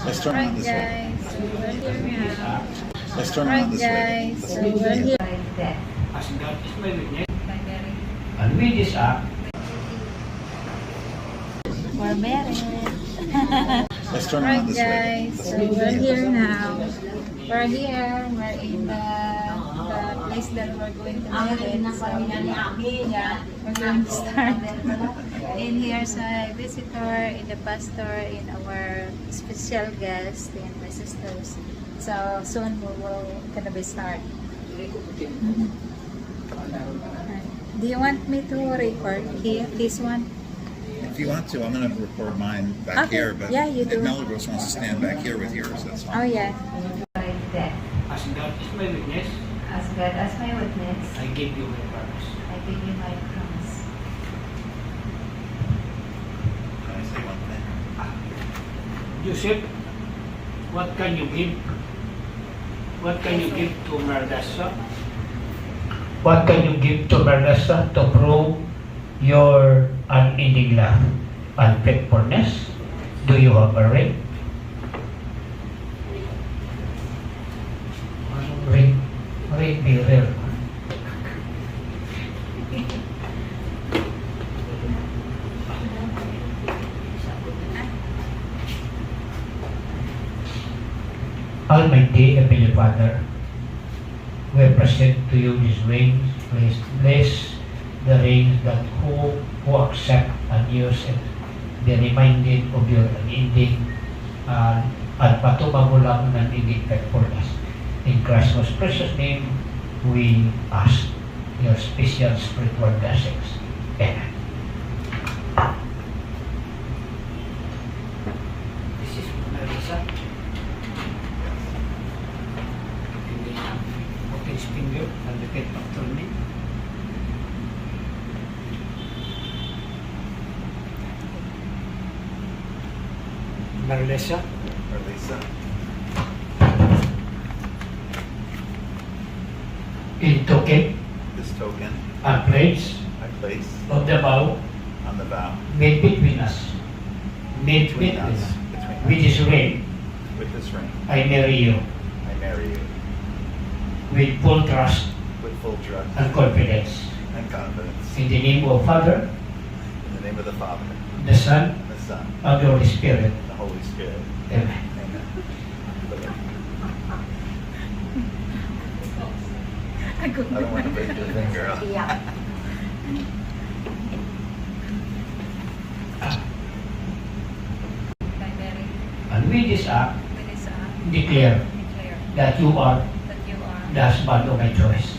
Let's turn around Alright this way. guys, so we're here now. Let's turn around Alright this way. guys, so we're here. As God is my witness, Bye, Mary. and with this act, We're married. Let's turn around Alright this way. guys, so we're here now. We're here. We're in the place that we're going to marry. So yeah, we're going to start. In here's a visitor, in the pastor, in our special guest, and my sisters. So soon we will gonna be start. Do you want me to record here? This one? If you want to, I'm going to record mine back Okay. here, but Yeah, you do. if Melrose wants to stand back here with yours, that's Oh fine. yeah. as God is my witness, As God as my witness, I give you my promise. I give you my promise. Can I say one thing? Joseph, what can you give? What can you give to Merdassa? What can you give to Merdassa to prove your unending love and faithfulness? Do you have a ring? Ring be rare. Almighty Heavenly Father, we present to you these rings. Please bless the rings that who accept and use it be reminded of your unending at patumagulang ng unending faithfulness. In Christ's most precious name, we ask your special spiritual blessings. Amen. This is Marisa. Put his finger and repeat after me. Marlesa, Or Lisa? in token This token and pledge I place of the vow on the vow made between us, between us, with this ring, with this ring. I marry you I marry you with full trust with full trust and confidence. and confidence. In the name of Father, In the name of the Father, the Son, and the Son, and the Holy Spirit. and the Holy Spirit. Amen. Amen. I don't want to break your finger off. Yeah. Bye, Mary. And with this act, With this declare declare that you are that you are the husband of my choice.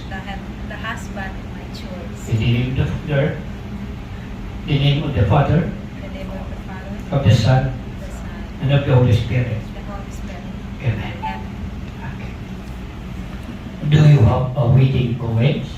the husband of my choice. In the name of the Father, the name of the Father, In the name of the Father, of the Son, the Son, and of the Holy Spirit. the Holy Spirit. Amen. Amen. Okay. Do you have a wedding comments?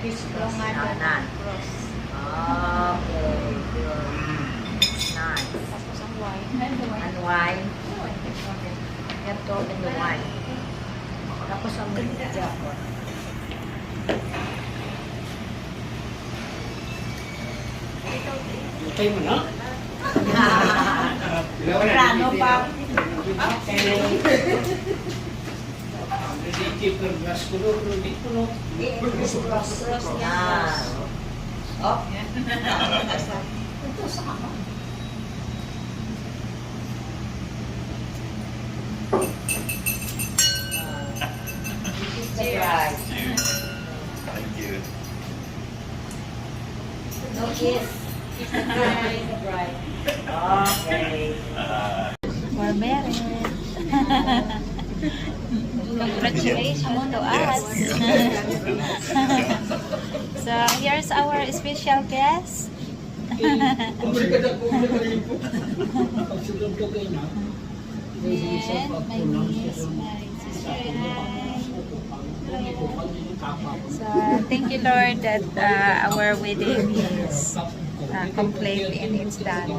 Peace cross Roman kanan. cross. Okay, good. Nice. Tapos ang wine. And the wine. And wine. You have to open the wine. Tapos ang Japon. Tayo mo na? Prano pa. Hindi per glass ko doon, hindi ko no. Cross niya. Oh. Right. Thank you. No kiss. Right. Okay. We're married. Congratulations to us. So here's our special guest. And my niece, my sister, hi. So thank you, Lord, that our wedding is complete and it's done.